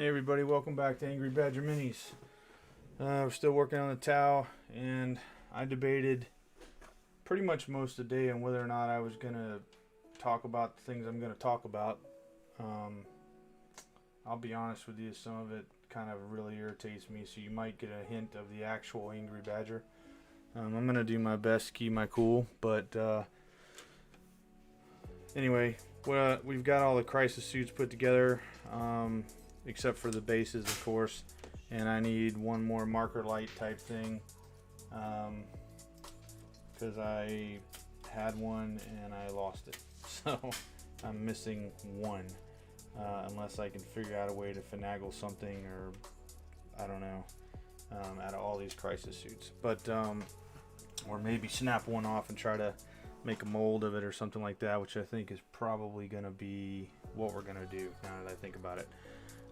Hey everybody, welcome back to Angry Badger Minis. We're still working on the Tau, and I debated pretty much most of the day on whether or not I was going to talk about the things I'm going to talk about. I'll be honest with you, some of it kind of really irritates me, so you might get a hint of the actual Angry Badger. I'm going to do my best to keep my cool, but anyway, we've got all the crisis suits put together. Except for the bases, of course, and I need one more marker light type thing because I had one and I lost it, so I'm missing one unless I can figure out a way to finagle something, or I don't know, out of all these crisis suits, but or maybe snap one off and try to make a mold of it or something like that, which I think is probably going to be what we're going to do now that I think about it.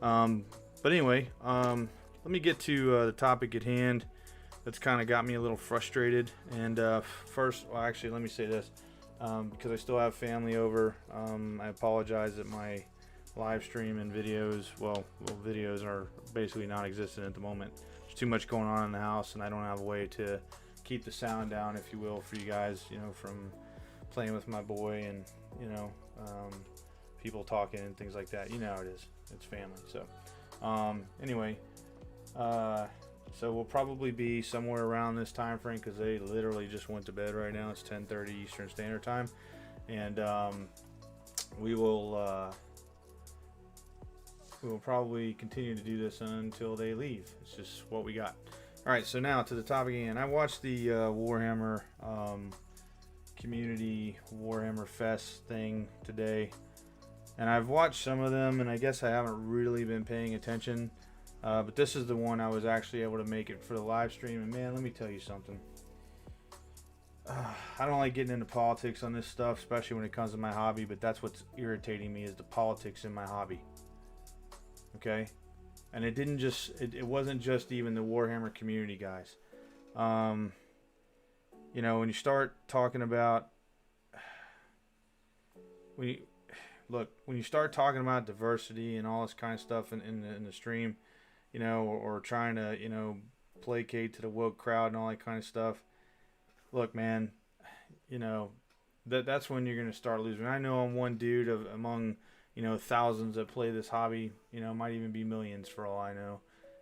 But anyway, let me get to the topic at hand that's kind of got me a little frustrated. And first, well, actually, let me say this, because I still have family over. I apologize that my live stream and videos, well, videos are basically non-existent at the moment. There's too much going on in the house, and I don't have a way to keep the sound down, if you will, for you guys, you know, from playing with my boy and, you know, people talking and things like that. You know how it is. It's family. So anyway, so we'll probably be somewhere around this time frame because they literally just went to bed right now. It's 10:30 Eastern Standard Time, and we will probably continue to do this until they leave. It's just what we got. All right, so now to the topic again. I watched the Warhammer community Warhammer Fest thing today. And I've watched some of them, and I guess I haven't really been paying attention. But this is the one I was actually able to make it for the live stream. And man, let me tell you something. I don't like getting into politics on this stuff, especially when it comes to my hobby. But that's what's irritating me, is the politics in my hobby. Okay? And it didn't just, it wasn't just even the Warhammer community guys. You know, when you start talking about, when you start talking about diversity and all this kind of stuff in the stream, you know, or trying to, you know, placate to the woke crowd and all that kind of stuff, look, man, you know, that's when you're going to start losing. I know I'm one dude among, you know, thousands that play this hobby, you know, might even be millions for all I know.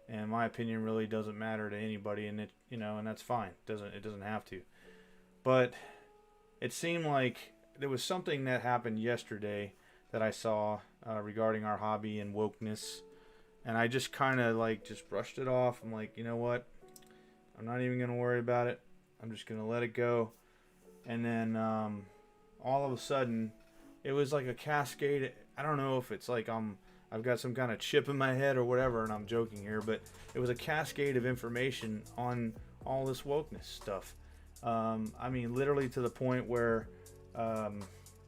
And my opinion really doesn't matter to anybody, and it, you know, and that's fine. It doesn't have to. But it seemed like there was something that happened yesterday that I saw regarding our hobby and wokeness, and I just kind of like just brushed it off. I'm like, you know what, I'm not even gonna worry about it. I'm just gonna let it go. And then all of a sudden it was like a cascade. I don't know if it's like I've got some kind of chip in my head or whatever, and I'm joking here, but it was a cascade of information on all this wokeness stuff. I mean, literally to the point where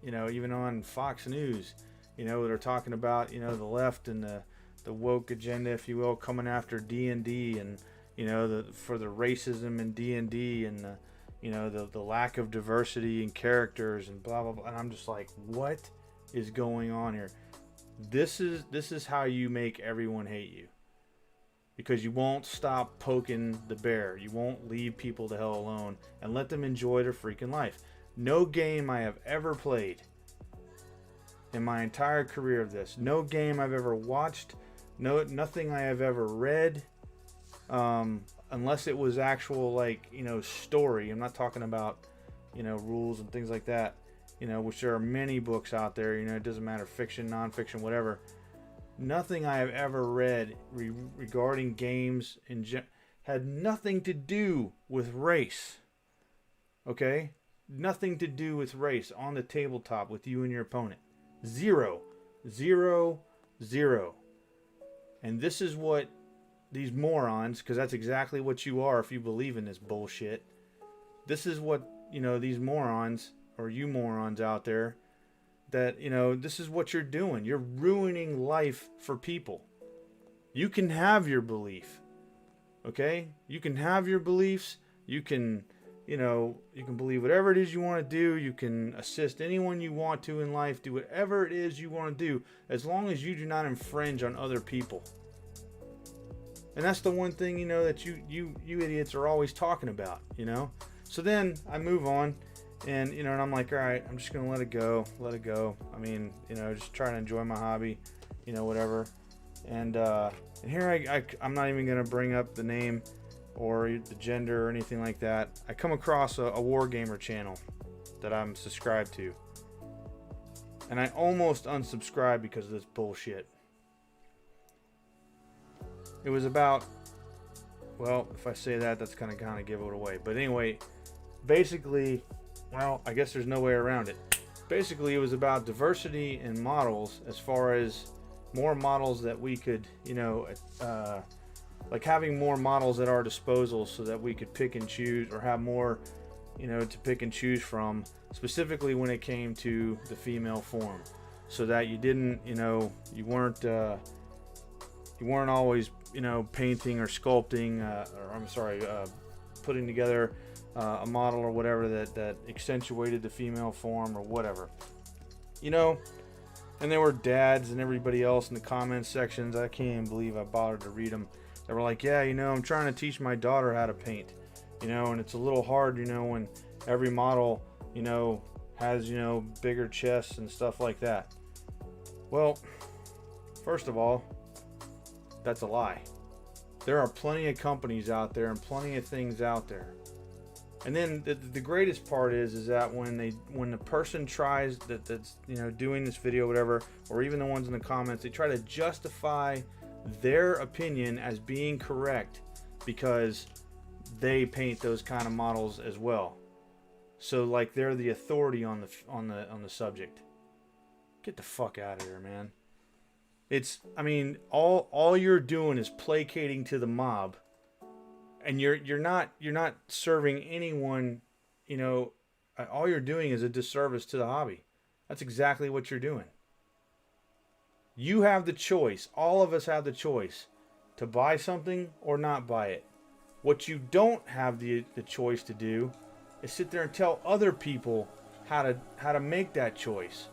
you know, even on Fox News, you know, they're talking about, you know, the left and the woke agenda, if you will, coming after D&D, and, you know, for the racism in D&D, and the, you know, the lack of diversity in characters and blah blah blah. And I'm just like, what is going on here? This is how you make everyone hate you, because you won't stop poking the bear. You won't leave people the hell alone and let them enjoy their freaking life. No game I have ever played in my entire career of this, no game I've ever watched, nothing I have ever read, unless it was actual, like, you know, story. I'm not talking about, you know, rules and things like that, you know, which there are many books out there, you know, it doesn't matter, fiction, nonfiction, whatever. Nothing I have ever read regarding games had nothing to do with race. Okay? Nothing to do with race on the tabletop with you and your opponent. Zero. Zero. Zero. And this is what these morons, because that's exactly what you are if you believe in this bullshit. This is what, you know, these morons, or you morons out there, that, you know, this is what you're doing. You're ruining life for people. You can have your belief. Okay? You can have your beliefs. You can, you know, you can believe whatever it is you want to do. You can assist anyone you want to in life. Do whatever it is you want to do, as long as you do not infringe on other people. And that's the one thing, you know, that you idiots are always talking about, you know. So then I move on, and you know, and I'm like, all right, I'm just gonna let it go. I mean, you know, just trying to enjoy my hobby, you know, whatever. And here I'm not even gonna bring up the name or the gender or anything like that. I come across a Wargamer channel that I'm subscribed to, and I almost unsubscribed because of this bullshit. It was about, well, if I say that, that's gonna kind of give it away. But anyway, basically, well, I guess there's no way around it. Basically, it was about diversity in models, as far as more models that we could, you know, like having more models at our disposal so that we could pick and choose, or have more, you know, to pick and choose from, specifically when it came to the female form, so that you didn't, you know, you weren't always, you know, painting or sculpting, or I'm sorry, putting together a model or whatever that accentuated the female form or whatever, you know. And there were dads and everybody else in the comment sections, I can't even believe I bothered to read them, they were like, yeah, you know, I'm trying to teach my daughter how to paint, you know, and it's a little hard, you know, when every model, you know, has, you know, bigger chests and stuff like that. Well, first of all, that's a lie. There are plenty of companies out there and plenty of things out there. And then the greatest part is that when the person tries that's, you know, doing this video, whatever, or even the ones in the comments, they try to justify their opinion as being correct because they paint those kind of models as well. So like they're the authority on the subject. Get the fuck out of here, man. It's, I mean, all you're doing is placating to the mob, and you're not serving anyone, you know. All you're doing is a disservice to the hobby. That's exactly what you're doing. You have the choice. All of us have the choice to buy something or not buy it. What you don't have the choice to do is sit there and tell other people how to make that choice.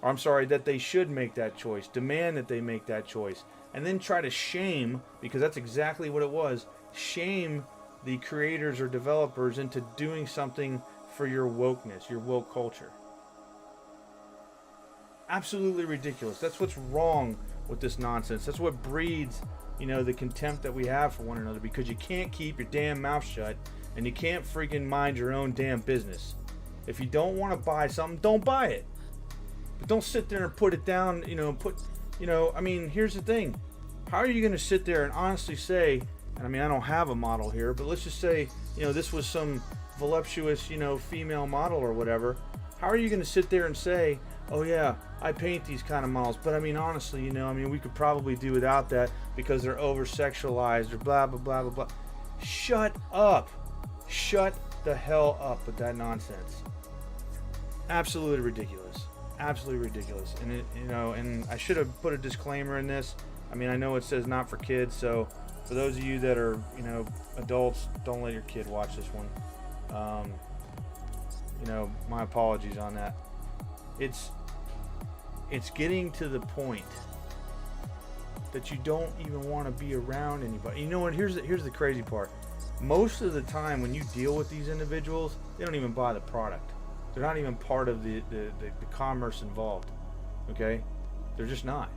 Or I'm sorry, that they should make that choice. Demand that they make that choice. And then try to shame, because that's exactly what it was, shame the creators or developers into doing something for your wokeness, your woke culture. Absolutely ridiculous. That's what's wrong with this nonsense. That's what breeds, you know, the contempt that we have for one another, because you can't keep your damn mouth shut and you can't freaking mind your own damn business. If you don't want to buy something, don't buy it. But don't sit there and put it down, you know, I mean, here's the thing. How are you going to sit there and honestly say, and I mean, I don't have a model here, but let's just say, you know, this was some voluptuous, you know, female model or whatever. How are you going to sit there and say, oh yeah, I paint these kind of models, but I mean, honestly, you know, I mean, we could probably do without that because they're over-sexualized or blah, blah, blah, blah, blah. Shut up. Shut the hell up with that nonsense. Absolutely ridiculous. Absolutely ridiculous. And it, you know, and I should have put a disclaimer in this. I mean, I know it says not for kids, so for those of you that are, you know, adults, don't let your kid watch this one. You know, my apologies on that. It's getting to the point that you don't even want to be around anybody. You know what? Here's the crazy part. Most of the time when you deal with these individuals, they don't even buy the product. They're not even part of the commerce involved. Okay? They're just not.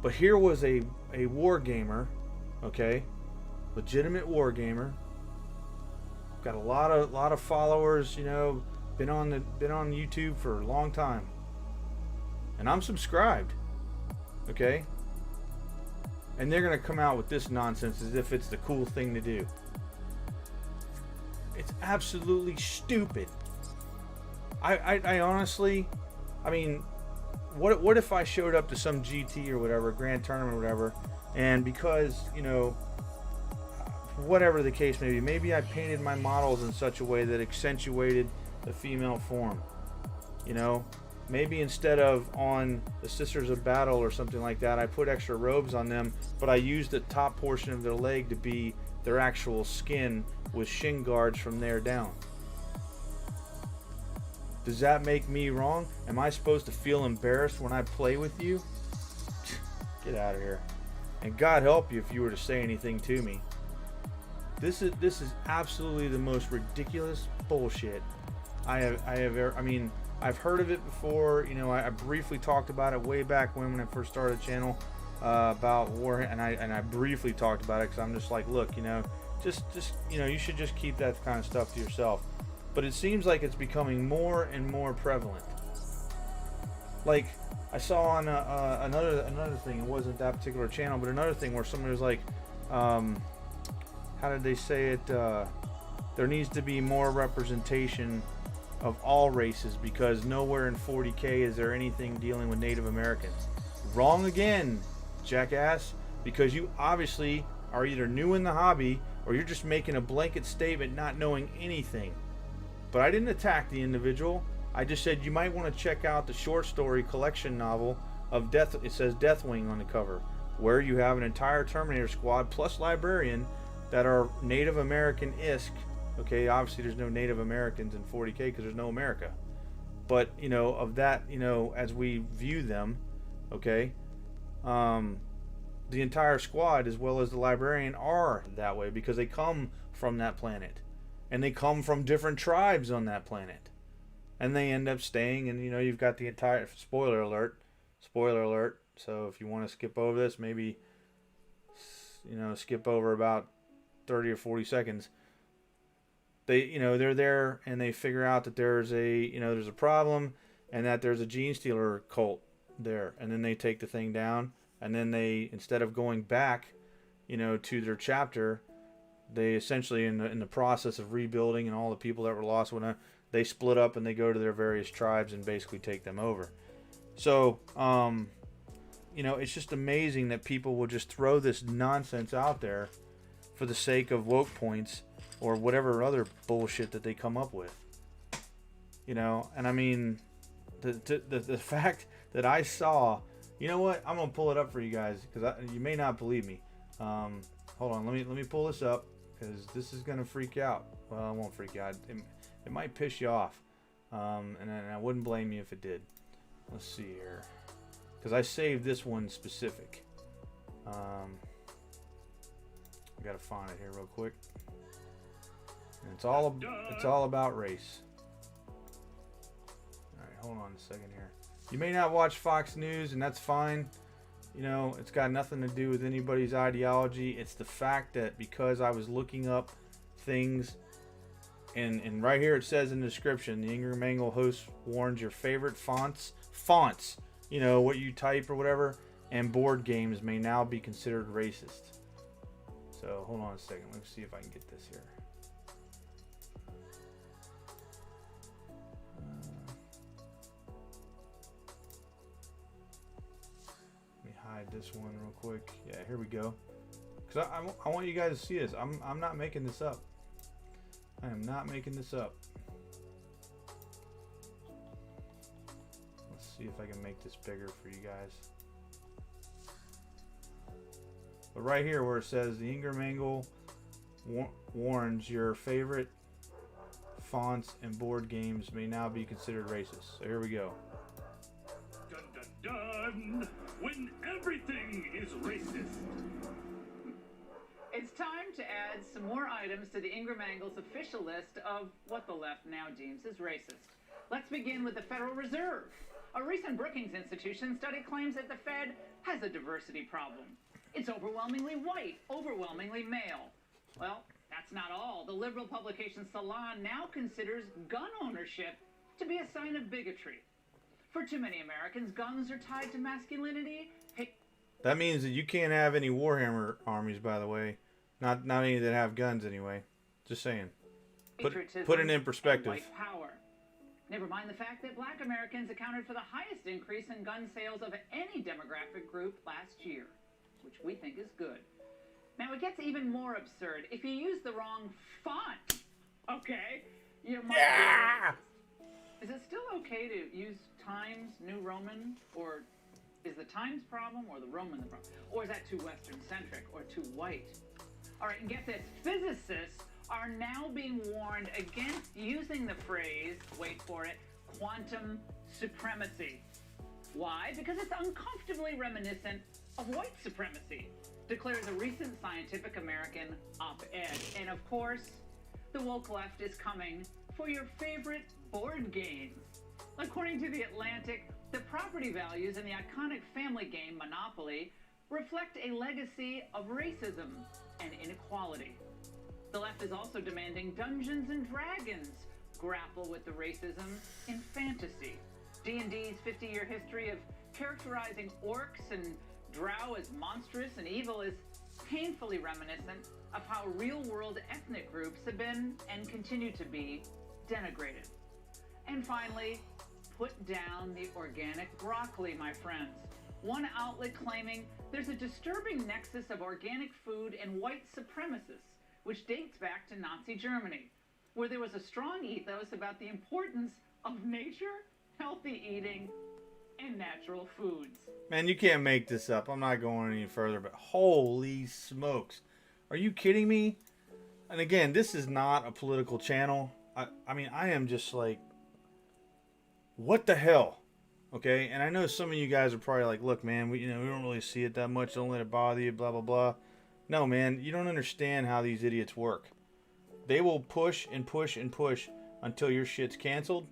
But here was a war gamer, okay? Legitimate war gamer. Got a lot of followers, you know, been on YouTube for a long time. And I'm subscribed. Okay? And they're going to come out with this nonsense as if it's the cool thing to do. It's absolutely stupid. I honestly, I mean, what if I showed up to some GT or whatever, grand tournament or whatever, and because, you know, whatever the case may be, maybe I painted my models in such a way that accentuated the female form. You know, maybe instead of on the Sisters of Battle or something like that, I put extra robes on them, but I used the top portion of their leg to be their actual skin with shin guards from there down. Does that make me wrong? Am I supposed to feel embarrassed when I play with you? Get out of here. And God help you if you were to say anything to me. This is absolutely the most ridiculous bullshit I have ever. I mean, I've heard of it before. You know, I briefly talked about it way back when I first started the channel about Warhammer, and I briefly talked about it because I'm just like, look, you know, just you know, you should just keep that kind of stuff to yourself. But it seems like it's becoming more and more prevalent. Like, I saw on another thing, it wasn't that particular channel, but another thing where somebody was like, how did they say it? There needs to be more representation of all races because nowhere in 40K is there anything dealing with Native Americans. Wrong again, jackass, because you obviously are either new in the hobby or you're just making a blanket statement not knowing anything. But I didn't attack the individual. I just said you might want to check out the short story collection novel of Death. It says Deathwing on the cover, where you have an entire Terminator squad plus librarian that are Native American-esque. Okay, obviously there's no Native Americans in 40K because there's no America. But, you know, of that, you know, as we view them, okay, the entire squad as well as the librarian are that way because they come from that planet. And they come from different tribes on that planet. And they end up staying, and, you know, you've got the entire, spoiler alert, so if you want to skip over this, maybe, you know, skip over about 30 or 40 seconds. They, you know, they're there and they figure out that there's a problem and that there's a gene stealer cult there, and then they take the thing down, and then they, instead of going back, you know, to their chapter, they essentially in the process of rebuilding and all the people that were lost, when they split up and they go to their various tribes and basically take them over. So, you know, it's just amazing that people will just throw this nonsense out there for the sake of woke points or whatever other bullshit that they come up with. You know, and I mean, the fact that I saw, you know what? I'm gonna pull it up for you guys because you may not believe me. Hold on, let me pull this up because this is gonna freak you out. Well, it won't freak you out. It might piss you off, and I wouldn't blame you if it did. Let's see here, because I saved this one specific. I gotta find it here real quick. And it's all about race. All right, hold on a second here. You may not watch Fox News, and that's fine. You know, it's got nothing to do with anybody's ideology. It's the fact that because I was looking up things, and right here it says in the description, the Ingram Mangle host warns your favorite fonts, you know, what you type or whatever, and board games may now be considered racist. So hold on a second. Let me see if I can get this here. Let me hide this one real quick. Yeah, here we go. Because I want you guys to see this. I'm not making this up. I am not making this up. Let's see if I can make this bigger for you guys. But right here where it says the Ingram Mangle warns your favorite fonts and board games may now be considered racist. So here we go. Dun, dun, dun. When everything is racist. It's time to add some more items to the Ingram Mangle's official list of what the left now deems as racist. Let's begin with the Federal Reserve. A recent Brookings Institution study claims that the Fed has a diversity problem. It's overwhelmingly white, overwhelmingly male. Well, that's not all. The liberal publication Salon now considers gun ownership to be a sign of bigotry. For too many Americans, guns are tied to masculinity. That means that you can't have any Warhammer armies, by the way. Not any that have guns, anyway. Just saying. Put it in perspective. White power. Never mind the fact that black Americans accounted for the highest increase in gun sales of any demographic group last year, which we think is good. Now, it gets even more absurd. If you use the wrong font, okay, you might be. Is it still okay to use Times New Roman, or is the Times problem or the Roman the problem? Or is that too Western-centric or too white? All right, and get this. Physicists are now being warned against using the phrase, wait for it, quantum supremacy. Why? Because it's uncomfortably reminiscent of white supremacy. declares a recent Scientific American op-ed. And of course, the woke left is coming for your favorite board games. According to The Atlantic, the property values in the iconic family game Monopoly reflect a legacy of racism and inequality. The left is also demanding Dungeons and Dragons grapple with the racism in fantasy. D&D's 50-year history of characterizing orcs and drow as monstrous and evil is painfully reminiscent of how real-world ethnic groups have been and continue to be denigrated. And finally, put down the organic broccoli, my friends. One outlet claiming there's a disturbing nexus of organic food and white supremacists, which dates back to Nazi Germany, where there was a strong ethos about the importance of nature, healthy eating, and natural foods. Man, you can't make this up. I'm not going any further, but holy smokes. Are you kidding me? And again, this is not a political channel. I mean, I am just like, what the hell? Okay, and I know some of you guys are probably like, look, man, we don't really see it that much. Don't let it bother you, blah, blah, blah. No, man, you don't understand how these idiots work. They will push and push and push until your shit's canceled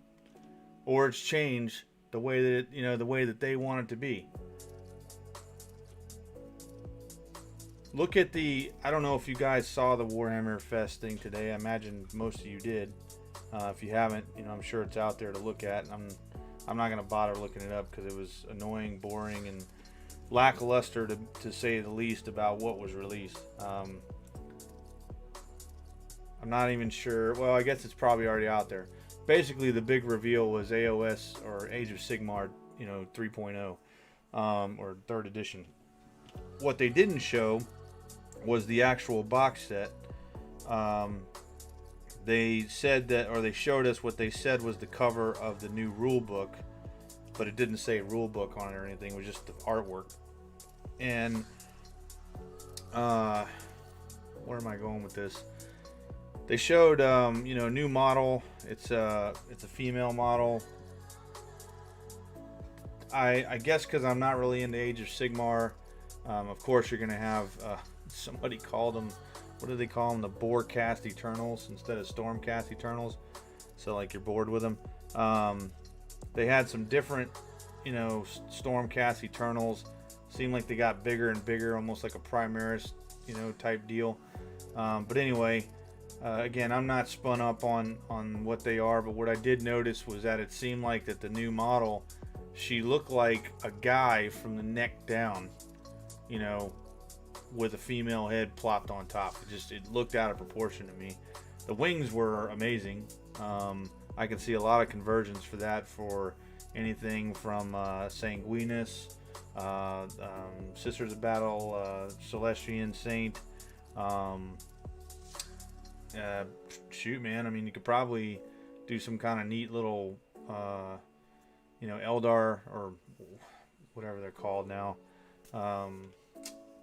or it's changed the way that the way that they want it to be. Look at I don't know if you guys saw the Warhammer Fest thing today. I imagine most of you did. If you haven't, I'm sure it's out there to look at. I'm not going to bother looking it up because it was annoying, boring, and lackluster to say the least about what was released. I'm not even sure. Well, I guess it's probably already out there. Basically, the big reveal was AOS or Age of Sigmar, 3.0 or 3rd edition. What they didn't show was the actual box set. They said that, or they showed us what they said was the cover of the new rule book, but it didn't say rule book on it or anything. It was just the artwork. And where am I going with this? They showed a new model. It's a female model. I guess because I'm not really into Age of Sigmar. Of course, you're gonna have somebody called them. What do they call them? The Borecast Eternals instead of Stormcast Eternals. So like you're bored with them. They had some different, Stormcast Eternals. Seemed like they got bigger and bigger, almost like a Primaris, type deal. But anyway, again, I'm not spun up on what they are, but what I did notice was that it seemed like that the new model, she looked like a guy from the neck down, with a female head plopped on top. It looked out of proportion to me. The wings were amazing. I could see a lot of conversions for that, for anything from Sanguinus, Sisters of Battle, Celestian Saint. Shoot, man, I mean, you could probably do some kind of neat little Eldar, or whatever they're called now,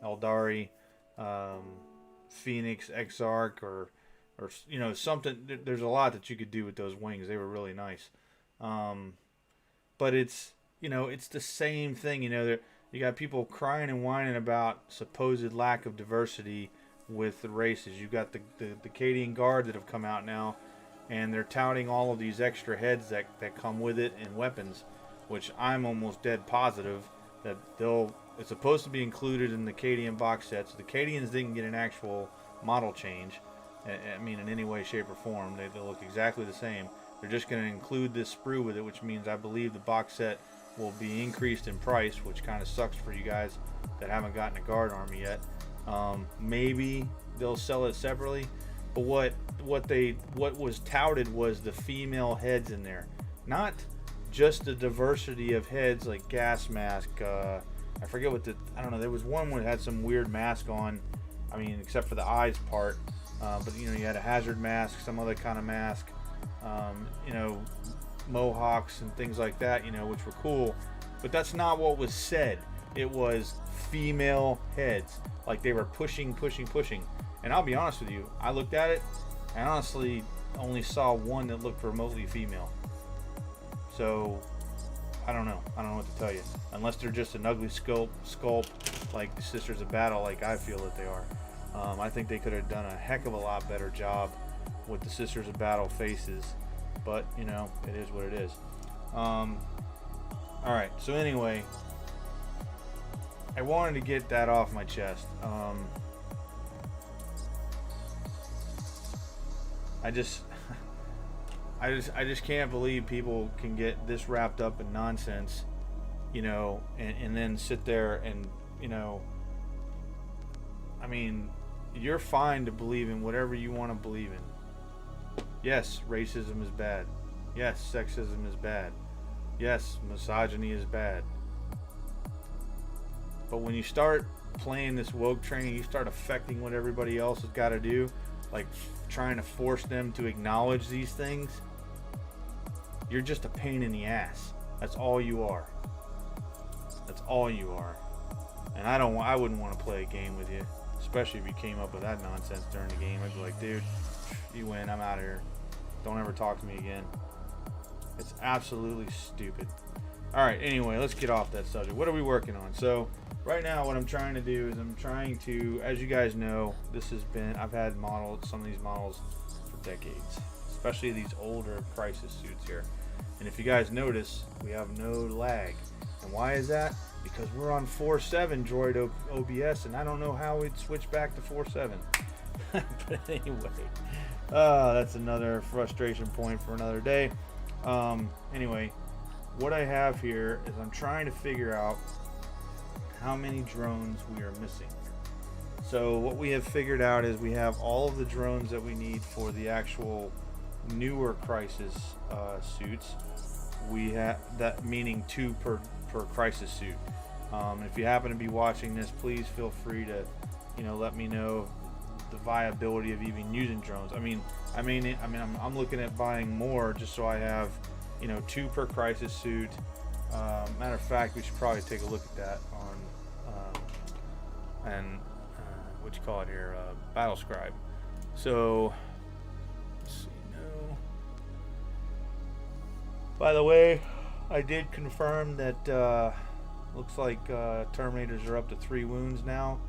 Eldari, Phoenix, Exarch, or something. There's a lot that you could do with those wings. They were really nice. But it's it's the same thing. You got people crying and whining about supposed lack of diversity with the races. You've got the Cadian Guard that have come out now, and they're touting all of these extra heads that come with it and weapons, which I'm almost dead positive that it's supposed to be included in the Cadian box set. So the Cadians didn't get an actual model change, I mean, in any way, shape, or form. They look exactly the same. They're just going to include this sprue with it, which means I believe the box set will be increased in price, which kind of sucks for you guys that haven't gotten a guard army yet. Maybe they'll sell it separately, but what was touted was the female heads in there, not just the diversity of heads like gas mask. I forget I don't know. There was one where it had some weird mask on. I mean, except for the eyes part. But you had a hazard mask, some other kind of mask. Mohawks and things like that. Which were cool. But that's not what was said. It was female heads. Like they were pushing. And I'll be honest with you. I looked at it. I honestly only saw one that looked remotely female. So I don't know. I don't know what to tell you. Unless they're just an ugly sculpt like the Sisters of Battle, like I feel that they are. I think they could have done a heck of a lot better job with the Sisters of Battle faces. But, you know, it is what it is. Alright, so anyway, I wanted to get that off my chest. I just can't believe people can get this wrapped up in nonsense, you know, and then sit there and, you know, I mean, you're fine to believe in whatever you want to believe in. Yes, racism is bad. Yes, sexism is bad. Yes, misogyny is bad. But when you start playing this woke training, you start affecting what everybody else has got to do, like trying to force them to acknowledge these things, you're just a pain in the ass. That's all you are. That's all you are. And I wouldn't want to play a game with you, especially if you came up with that nonsense during the game. I'd be like, dude, you win, I'm out of here. Don't ever talk to me again. It's absolutely stupid. Alright, anyway, let's get off that subject. What are we working on? So, right now what I'm trying to do is I'm trying to, as you guys know, I've had some of these models for decades. Especially these older Crisis suits here. And if you guys notice, we have no lag. And why is that? Because we're on 4.7 Droid OBS, and I don't know how we'd switch back to 4.7. But anyway, that's another frustration point for another day. Anyway, what I have here is I'm trying to figure out how many drones we are missing. So what we have figured out is we have all of the drones that we need for the actual newer Crisis suits. We have that, meaning 2 per Crisis suit. If you happen to be watching this, please feel free to, you know, let me know the viability of even using drones. I'm looking at buying more just so I have, you know, 2 per Crisis suit. Matter of fact, we should probably take a look at that on what you call it here, Battle Scribe. So let's see. No. By the way, I did confirm that looks like Terminators are up to 3 wounds now,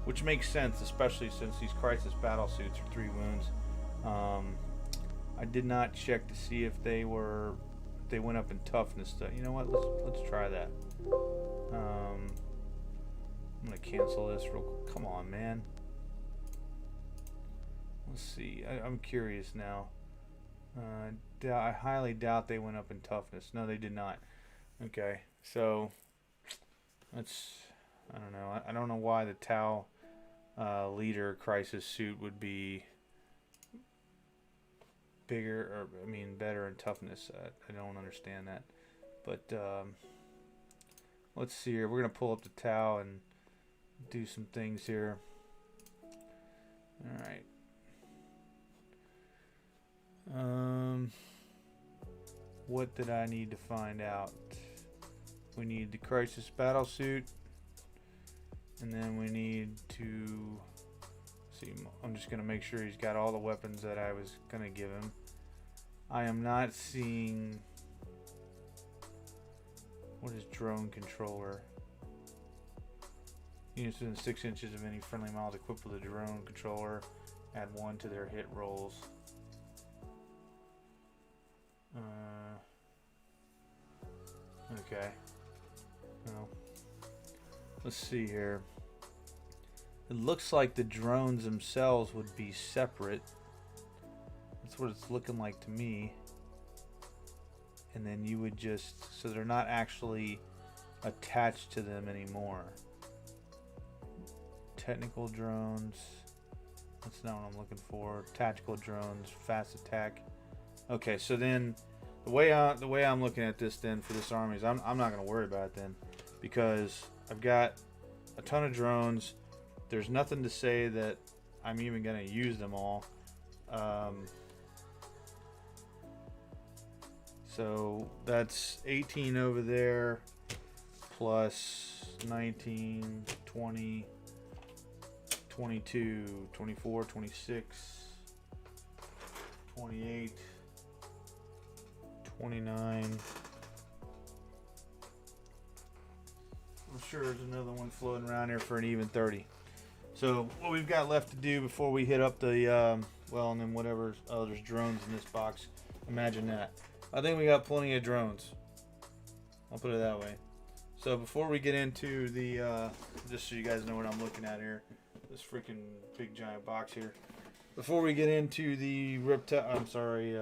which makes sense, especially since these Crisis battle suits are 3 wounds. I did not check to see if they went up in toughness. You know what? Let's try that. I'm gonna cancel this real quick. Come on, man. Let's see. I'm curious now. I highly doubt they went up in toughness. No, they did not. Okay, so I don't know. I don't know why the Tau leader Crisis suit would be bigger, or better in toughness. I don't understand that. But let's see here. We're gonna pull up the Tau and do some things here. All right. What did I need to find out? We need the Crisis battle suit, and then we need to see. I'm just gonna make sure he's got all the weapons that I was gonna give him. I am not seeing. What is drone controller? Units within 6 inches of any friendly models equipped with a drone controller add 1 to their hit rolls. Okay. Well, let's see here. It looks like the drones themselves would be separate. That's what it's looking like to me. And then you would just, so they're not actually attached to them anymore. Technical drones. That's not what I'm looking for. Tactical drones, fast attack. Okay, so then the way I'm looking at this then for this army is I'm not going to worry about it then, because I've got a ton of drones. There's nothing to say that I'm even going to use them all. So that's 18 over there plus 19, 20, 22, 24, 26, 28, 29, sure there's another one floating around here for an even 30. So what we've got left to do before we hit up the, well, and then whatever, oh, there's drones in this box. Imagine that. I think we got plenty of drones. I'll put it that way. So before we get into the, just so you guys know what I'm looking at here, this freaking big giant box here. Before we get into the reptile, I'm sorry,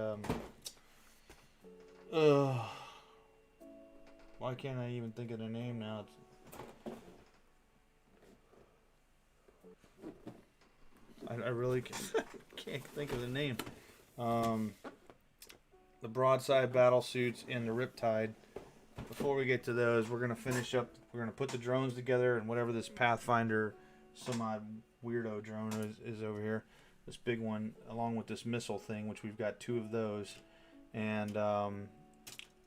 why can't I even think of the name now? I really can't think of the name. The broadside battle suits and the riptide. Before we get to those, we're gonna finish up. We're gonna put the drones together and whatever this Pathfinder, some odd weirdo drone is over here. This big one, along with this missile thing, which we've got 2 of those. And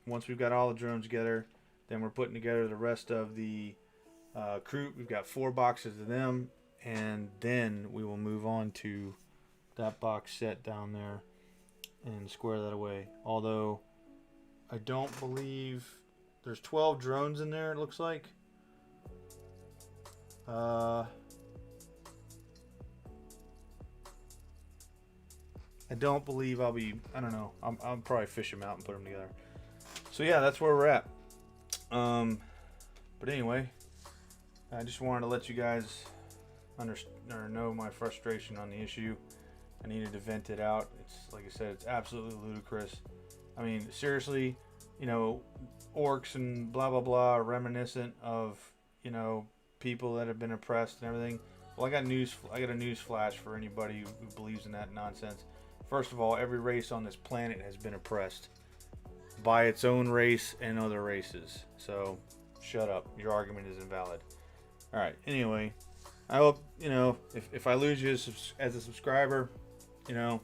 once we've got all the drones together, then we're putting together the rest of the crew. We've got 4 boxes of them, and then we will move on to that box set down there and square that away. Although I don't believe there's 12 drones in there, it looks like. I don't believe I'll be, I don't know, I'll probably fish them out and put them together. So yeah, that's where we're at. But anyway, I just wanted to let you guys know my frustration on the issue. I needed to vent it out. It's, like I said, it's absolutely ludicrous. I mean, seriously, you know, orcs and blah blah blah are reminiscent of, you know, people that have been oppressed and everything. Well, I got a news flash for anybody who believes in that nonsense. First of all, every race on this planet has been oppressed by its own race and other races. So, shut up. Your argument is invalid. Alright, anyway, I hope, you know, if I lose you as a subscriber, you know,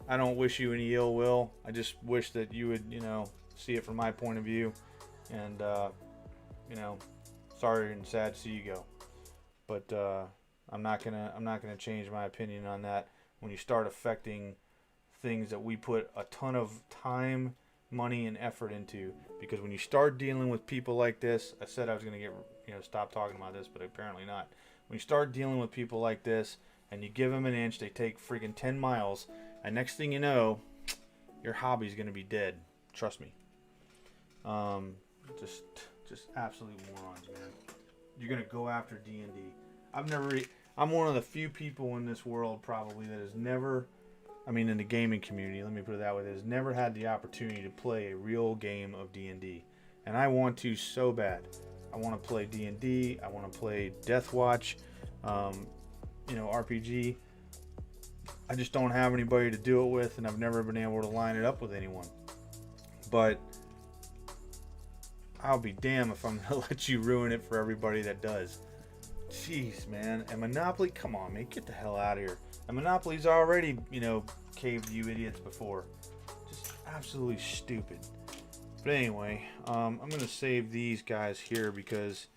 I don't wish you any ill will. I just wish that you would, you know, see it from my point of view. And, you know, sorry and sad to see you go. But I'm not gonna change my opinion on that when you start affecting things that we put a ton of time, money, and effort into. Because when you start dealing with people like this, I said I was gonna stop talking about this, but apparently not. When you start dealing with people like this and you give them an inch, they take freaking 10 miles, and next thing you know, your hobby's gonna be dead. Trust me. Just absolute morons, man. You're gonna go after D&D. I'm one of the few people in this world probably that has never, I mean in the gaming community, let me put it that way, that has never had the opportunity to play a real game of D&D. And I want to so bad. I want to play D&D, I want to play Death Watch, RPG. I just don't have anybody to do it with, and I've never been able to line it up with anyone. But I'll be damned if I'm gonna let you ruin it for everybody that does. Jeez, man. And Monopoly, come on, man, get the hell out of here. And Monopoly's already, caved you idiots before. Just absolutely stupid. But anyway, I'm gonna save these guys here because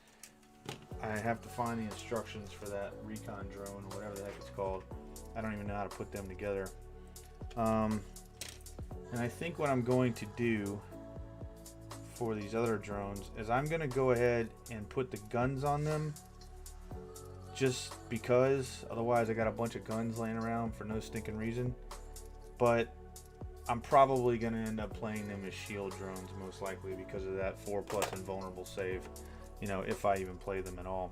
I have to find the instructions for that recon drone or whatever the heck it's called. I don't even know how to put them together. And I think what I'm going to do for these other drones is I'm going to go ahead and put the guns on them just because otherwise I got a bunch of guns laying around for no stinking reason. But I'm probably going to end up playing them as shield drones most likely because of that 4+ invulnerable save, if I even play them at all.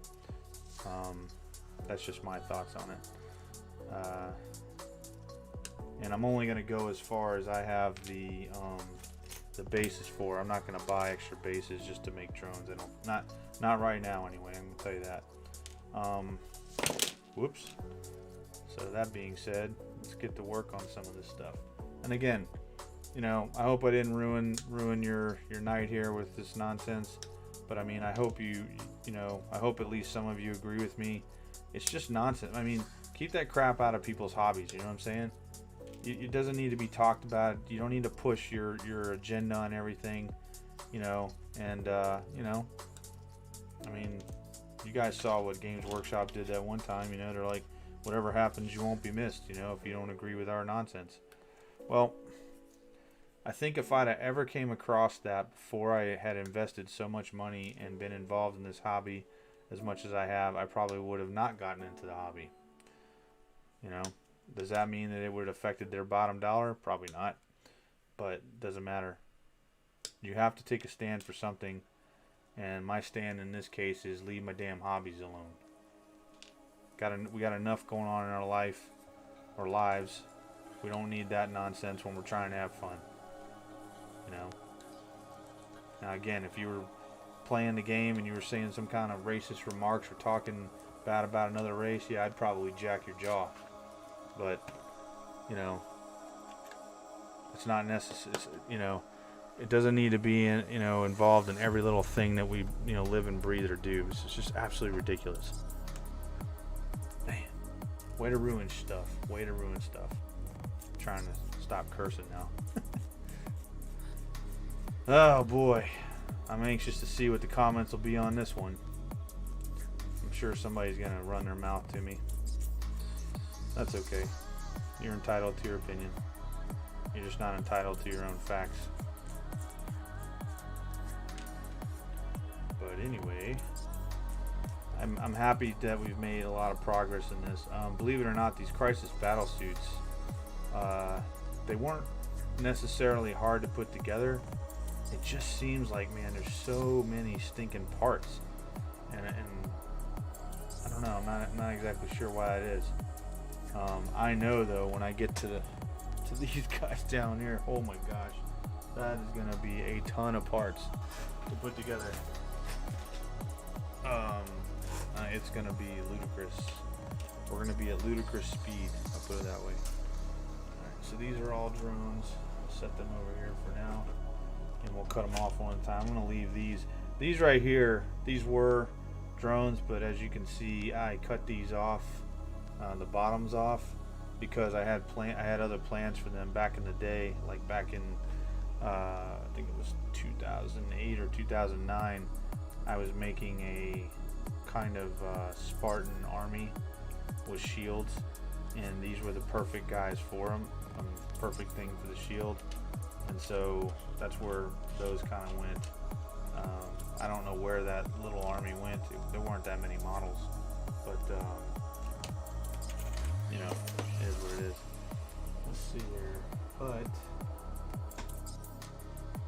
That's just my thoughts on it. And I'm only going to go as far as I have the bases for. I'm not going to buy extra bases just to make drones. Not right now anyway. I'm going to tell you that. Whoops. So that being said, let's get to work on some of this stuff. And again, I hope I didn't ruin your night here with this nonsense. But I mean, I hope I hope at least some of you agree with me. It's just nonsense. I mean, keep that crap out of people's hobbies. You know what I'm saying? It doesn't need to be talked about. You don't need to push your agenda on everything, and I mean, you guys saw what Games Workshop did that one time. They're like, whatever happens, you won't be missed, if you don't agree with our nonsense. Well, I think if I'd ever came across that before I had invested so much money and been involved in this hobby as much as I have, I probably would have not gotten into the hobby. You know, does that mean that it would have affected their bottom dollar? Probably not, but doesn't matter. You have to take a stand for something, and my stand in this case is leave my damn hobbies alone. We got enough going on in our life, or lives. We don't need that nonsense when we're trying to have fun. You know. Now again, if you were playing the game and you were saying some kind of racist remarks or talking bad about another race, yeah, I'd probably jack your jaw. But, you know, it's not necessary. You know, it doesn't need to be, you know, involved in every little thing that we, you know, live and breathe or do. It's just absolutely ridiculous. Man, way to ruin stuff. Way to ruin stuff. I'm trying to stop cursing now. Oh boy, I'm anxious to see what the comments will be on this one. I'm sure somebody's gonna run their mouth to me. That's okay. You're entitled to your opinion. You're just not entitled to your own facts. But anyway, I'm happy that we've made a lot of progress in this. Believe it or not, these crisis battle suits, they weren't necessarily hard to put together. It just seems like, man, there's so many stinking parts, and I don't know. I'm not exactly sure why it is. I know though, when I get to these guys down here, oh my gosh, that is gonna be a ton of parts to put together. It's gonna be ludicrous. We're gonna be at ludicrous speed. I'll put it that way. All right, so these are all drones. I'll set them over here for now. And we'll cut them off one at a time. I'm going to leave these right here. These were drones, but as you can see, I cut these off, the bottoms off, because I had other plans for them back in the day, like back in I think it was 2008 or 2009. I was making a kind of Spartan army with shields, and these were the perfect guys for them. Perfect thing for the shield. And so that's where those kind of went. I don't know where that little army went to. There weren't that many models, but you know, it is what it is. Let's see here. But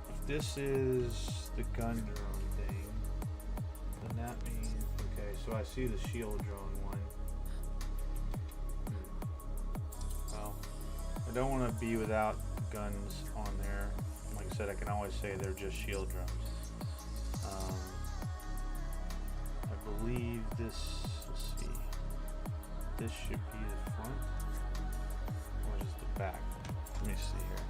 if this is the gun drone thing, then that means, okay, so I see the shield drone one. Well, I don't want to be without guns on there. Like I said, I can always say they're just shield drums. I believe this, let's see, this should be the front, or is it the back? Let me see here.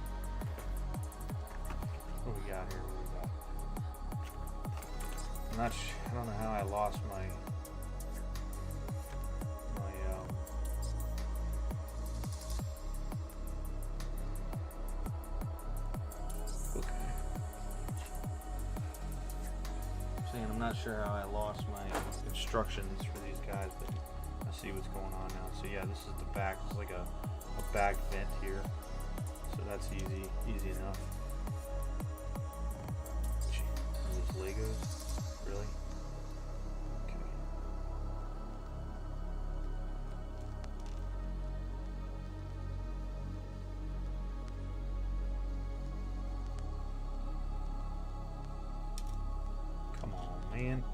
What do we got here? I'm not sure. I don't know how I lost my I'm not sure how I lost my instructions for these guys, but I see what's going on now. So yeah, this is the back. It's like a back vent here, so that's easy enough. Gee, are those Legos? Really? Okay. Come on, man.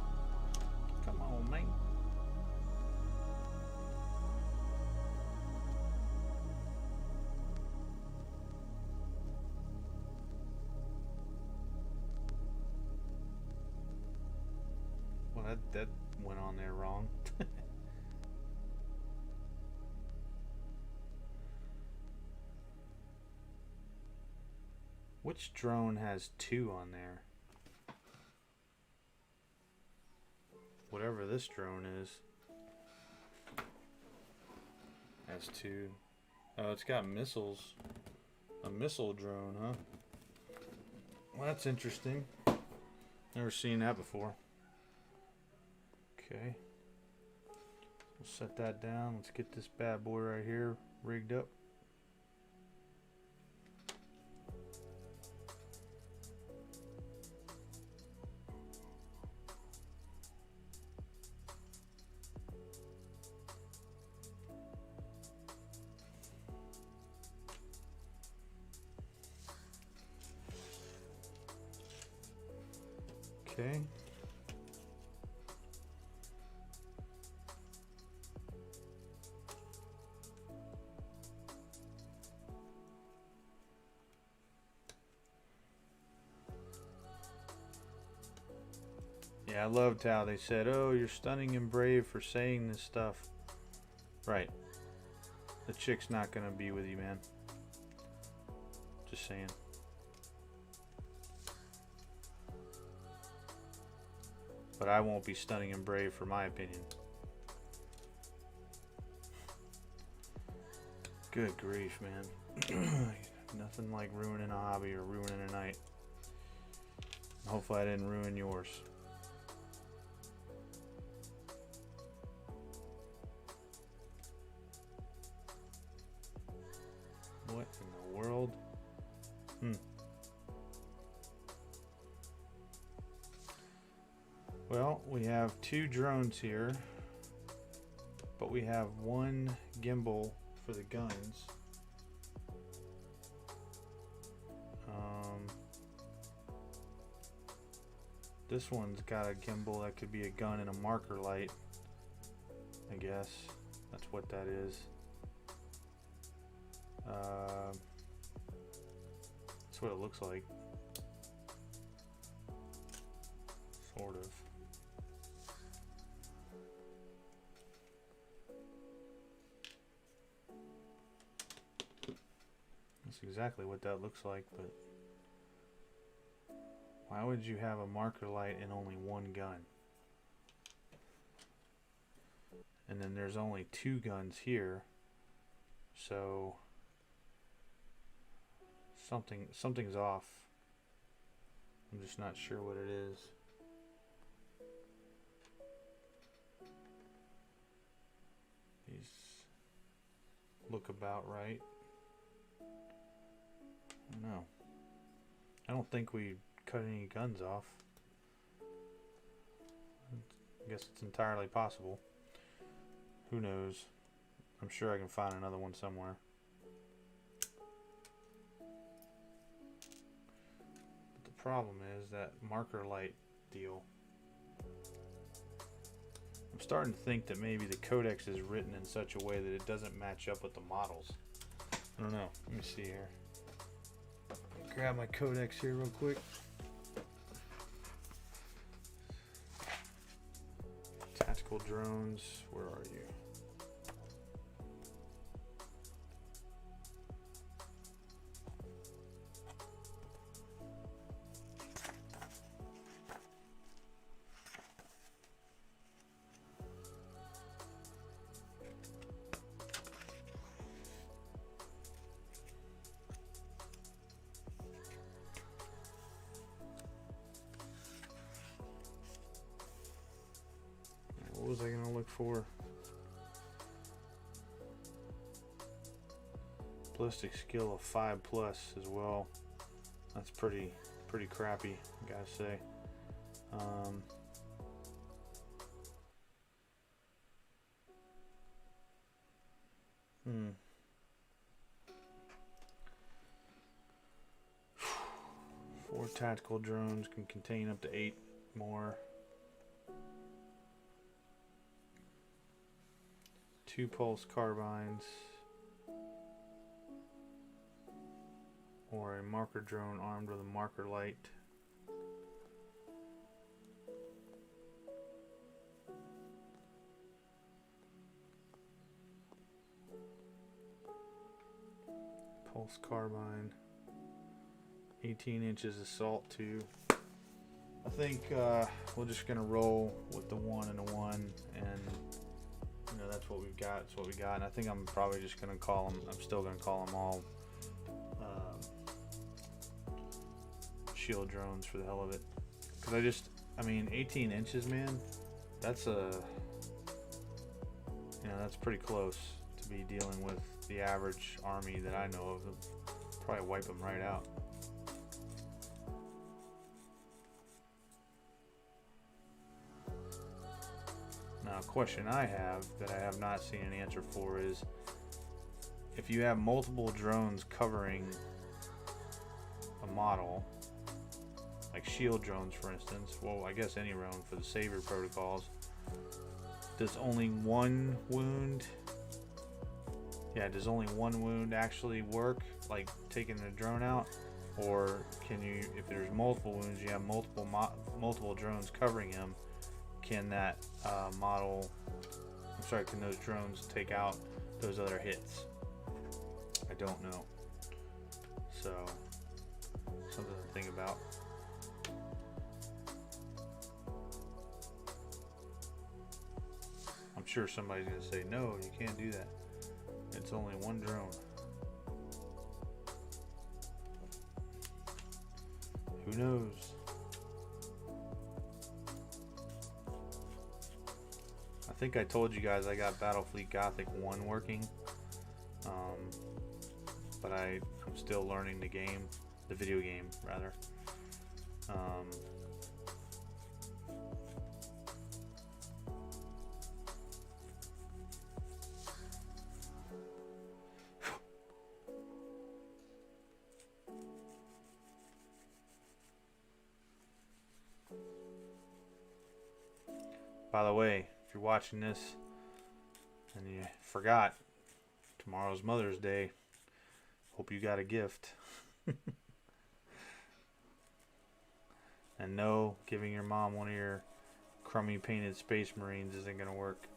Come on, man. Well, that went on there wrong. Which drone has 2 on there? Whatever this drone is has 2. Oh, it's got missiles. A missile drone, huh? Well, that's interesting. Never seen that before. Okay. We'll set that down. Let's get this bad boy right here rigged up. Okay. Yeah, I loved how they said, "Oh, you're stunning and brave for saying this stuff." Right. The chick's not gonna be with you, man. Just saying. But I won't be stunning and brave for my opinion. Good grief, man. Nothing like ruining a hobby or ruining a night. Hopefully I didn't ruin yours. What in the world? Well, we have 2 drones here, but we have 1 gimbal for the guns. This one's got a gimbal that could be a gun and a marker light, I guess. That's what that is. That's what it looks like. Sort of. That's exactly what that looks like, but why would you have a marker light and only 1 gun? And then there's only 2 guns here, so something's off. I'm just not sure what it is. These look about right. No, I don't think we cut any guns off. I guess it's entirely possible. Who knows? I'm sure I can find another one somewhere. But the problem is that marker light deal. I'm starting to think that maybe the codex is written in such a way that it doesn't match up with the models. I don't know. Let me see here. Grab my codex here real quick. Tactical drones, where are you? What was I gonna look for? Ballistic skill of 5+ as well. That's pretty crappy, I gotta say. 4 tactical drones can contain up to 8 more. 2 pulse carbines, or a marker drone armed with a marker light. Pulse carbine, 18 inches assault 2. I think we're just gonna roll with the 1 and a 1, and you know, that's what we've got. That's what we got. And I think I'm probably just gonna call them. I'm still gonna call them all shield drones for the hell of it. Because I mean, 18 inches, man. That's that's pretty close to be dealing with the average army that I know of. They'll probably wipe them right out. Now, a question I have that I have not seen an answer for is, if you have multiple drones covering a model, like shield drones, for instance. Well, I guess any drone for the saver protocols. Does only one wound? Yeah, does only one wound actually work? Like taking the drone out, or can you, if there's multiple wounds, you have multiple drones covering him? Can that can those drones take out those other hits? I don't know. So, something to think about. I'm sure somebody's going to say, no, you can't do that. It's only one drone. Who knows? I think I told you guys I got Battlefleet Gothic 1 working. But I'm still learning the game, the video game rather. By the way, if you're watching this and you forgot, tomorrow's Mother's Day. Hope you got a gift. And no, giving your mom one of your crummy painted Space Marines isn't going to work.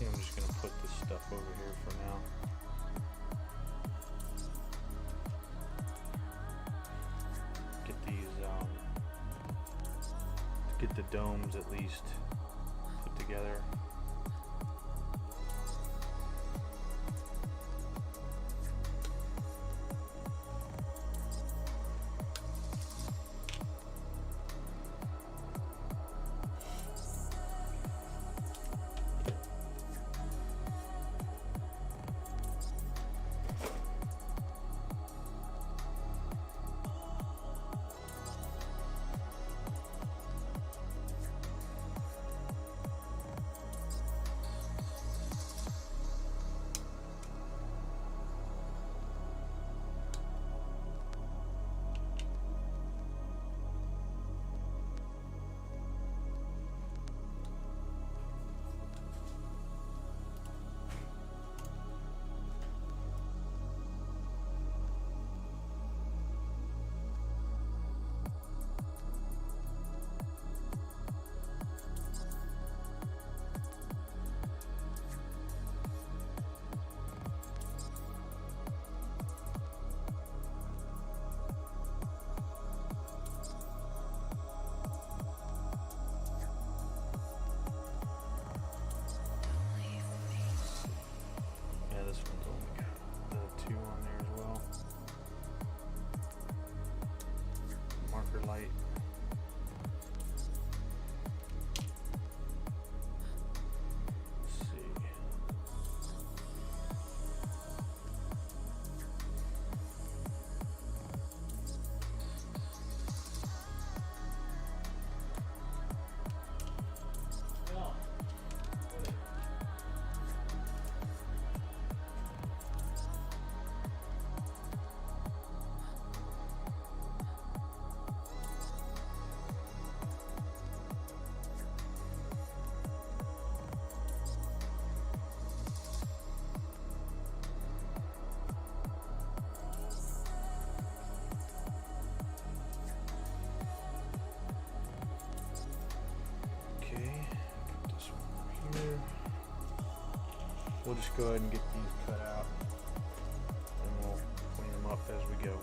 I'm just going to put this stuff over here for now. Get the domes at least put together. Light. Let's see. We'll just go ahead and get these cut out, and we'll clean them up as we go.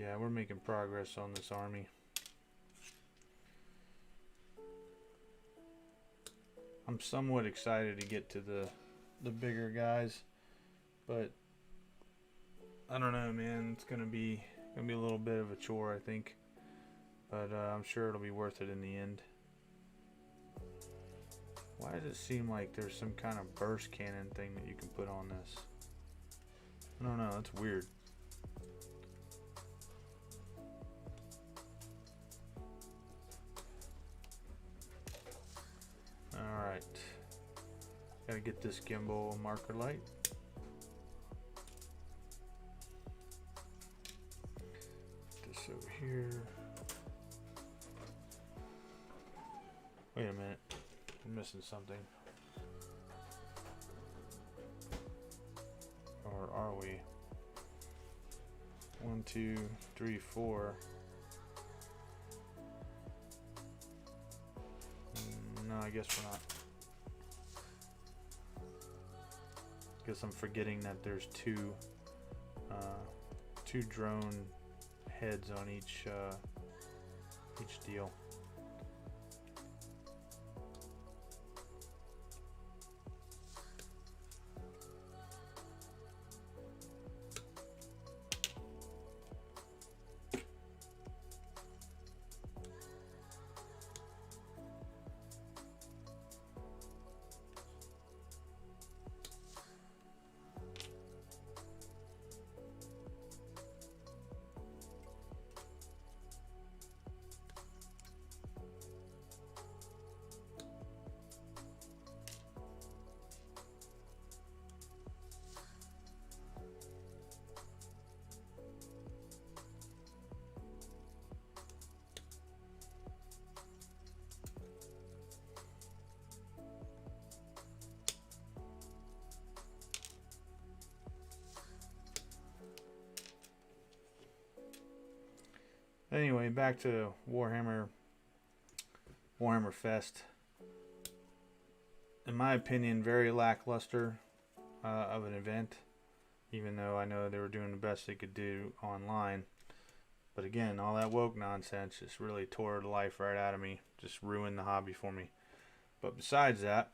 yeah, we're making progress on this army. I'm somewhat excited to get to the bigger guys, but I don't know, man. It's gonna be a little bit of a chore, I think, but I'm sure it'll be worth it in the end. Why does it seem like there's some kind of burst cannon thing that you can put on this? I don't know. That's weird. Alright. Gotta get this gimbal marker light. Put this over here. Wait a minute. I'm missing something. Or are we? 1, 2, 3, 4. No, I guess we're not. Guess I'm forgetting that there's two drone heads on each deal. Anyway, back to Warhammer Fest. In my opinion, very lackluster of an event, even though I know they were doing the best they could do online. But again, all that woke nonsense just really tore the life right out of me, just ruined the hobby for me. But besides that,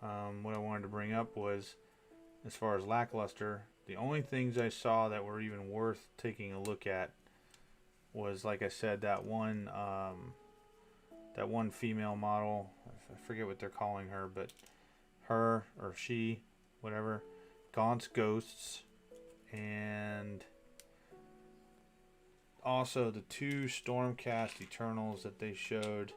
what I wanted to bring up was, as far as lackluster, the only things I saw that were even worth taking a look at was, like I said, that one female model. I forget what they're calling her, but her or she, whatever, Gaunt's Ghosts, and also the 2 Stormcast Eternals that they showed.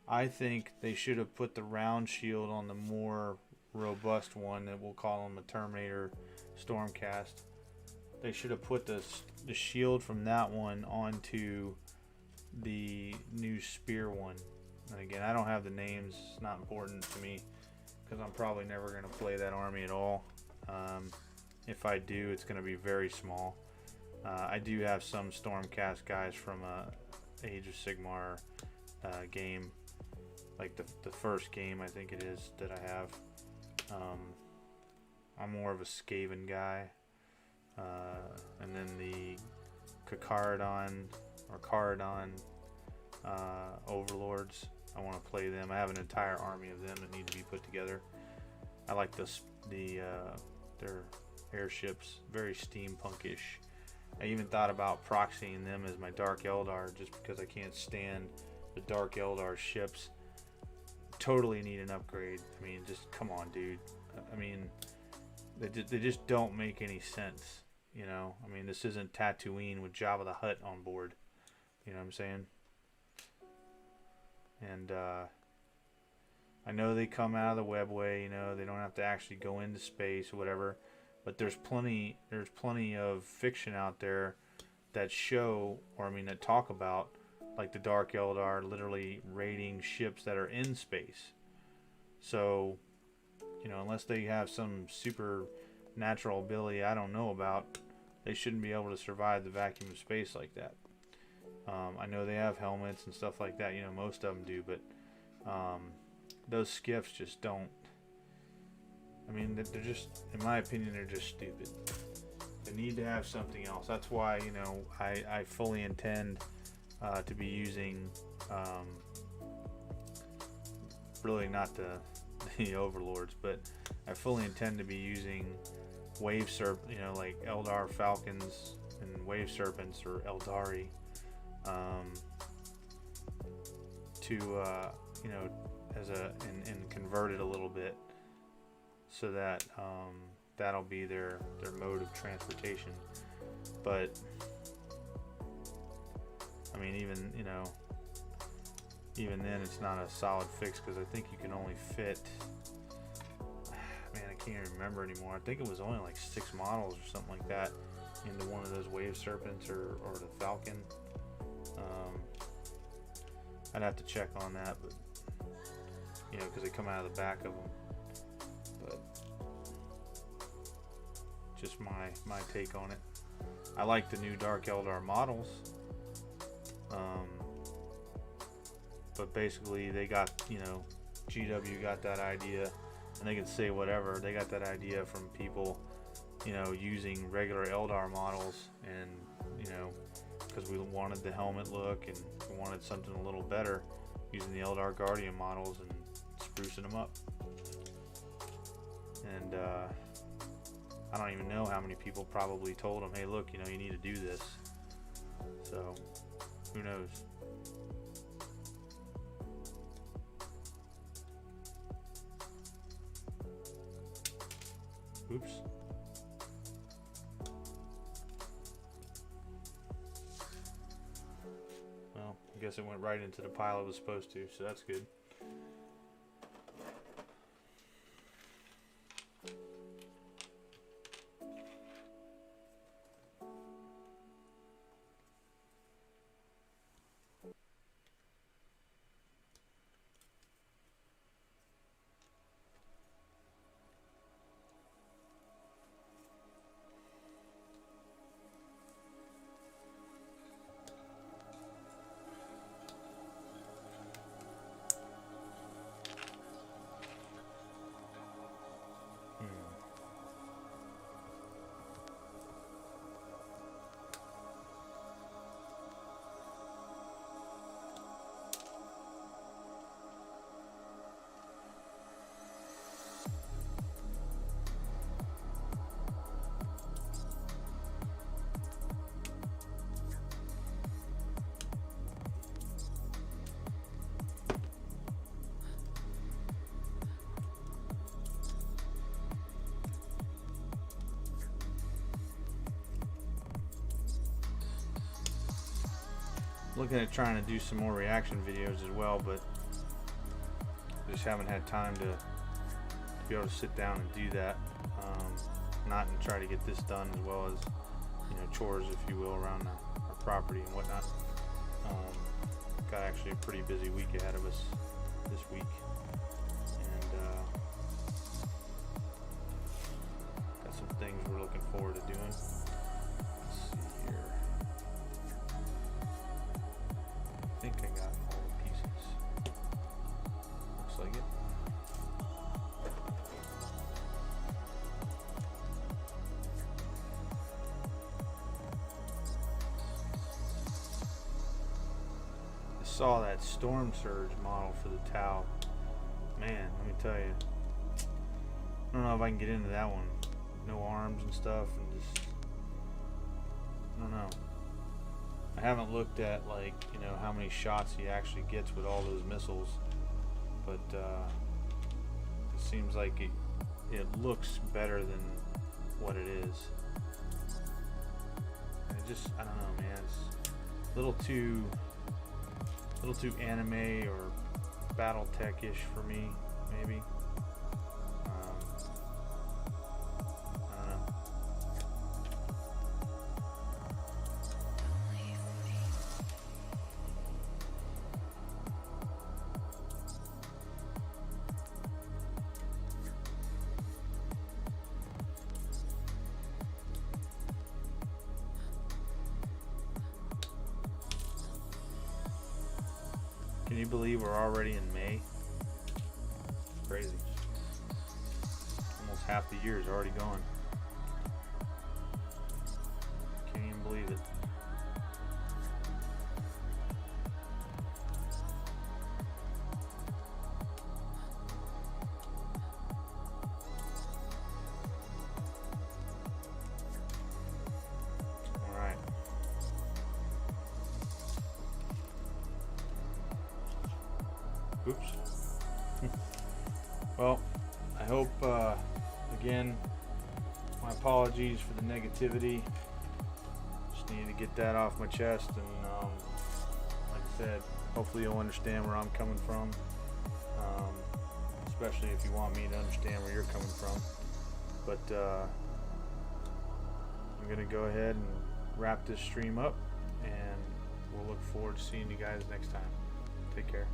I think they should have put the round shield on the more robust one, that we'll call them a Terminator Stormcast. They should have put the shield from that one onto the new spear one. And again, I don't have the names. It's not important to me because I'm probably never going to play that army at all. If I do, it's going to be very small. I do have some Stormcast guys from Age of Sigmar game, like the first game I think it is that I have. I'm more of a Skaven guy. And then the Caradon Overlords, I want to play them. I have an entire army of them that need to be put together. I like their airships, very steampunkish. I even thought about proxying them as my Dark Eldar, just because I can't stand the Dark Eldar ships. Totally need an upgrade. I mean, just come on, dude. I mean, they just don't make any sense. You know, I mean, this isn't Tatooine with Jabba the Hutt on board. You know what I'm saying? And I know they come out of the webway. You know, they don't have to actually go into space or whatever. But there's plenty of fiction out there that show, or I mean, that talk about, like the Dark Eldar literally raiding ships that are in space. So, you know, unless they have some supernatural ability I don't know about, they shouldn't be able to survive the vacuum of space like that. I know they have helmets and stuff like that, you know, most of them do, but those skiffs just don't. I mean, they're just, in my opinion, they're just stupid. I need to have something else. That's why, you know, I fully intend to be using really not the overlords, but I fully intend to be using wave you know, like Eldar Falcons and wave serpents or Eldari to you know, as and convert it a little bit so that that'll be their mode of transportation. But I mean, even, you know, even then it's not a solid fix, because I think you can only fit, man, I can't even remember anymore. I think it was only like 6 models or something like that into one of those wave serpents or the Falcon. I'd have to check on that, but you know, because they come out of the back of them. But just my take on it. I like the new Dark Eldar models, but basically they got, you know, GW got that idea, and they can say whatever. They got that idea from people, you know, using regular Eldar models, and you know, because we wanted the helmet look and we wanted something a little better, using the Eldar Guardian models and sprucing them up. And I don't even know how many people probably told them, hey, look, you know, you need to do this. So who knows? Oops. Well, I guess it went right into the pile it was supposed to, so that's good. Looking at trying to do some more reaction videos as well, but just haven't had time to be able to sit down and do that. Not and try to get this done, as well as, you know, chores, if you will, around our property and whatnot. Got actually a pretty busy week ahead of us this week, and got some things we're looking forward to doing. Let's see here. I think I got all the pieces. Looks like it. I saw that Storm Surge model for the Tau. Man, let me tell you. I don't know if I can get into that one. No arms and stuff, and just, I don't know. I haven't looked at, like, you know, how many shots he actually gets with all those missiles, but it seems like it looks better than what it is. And it just, I don't know, man, it's a little too anime or battle tech-ish for me, maybe. I don't know. Can you believe we're already in May? It's crazy. Almost half the year is already gone. Well, I hope, again, my apologies for the negativity. Just needed to get that off my chest, and like I said, hopefully you'll understand where I'm coming from, especially if you want me to understand where you're coming from. But I'm gonna go ahead and wrap this stream up, and we'll look forward to seeing you guys next time. Take care.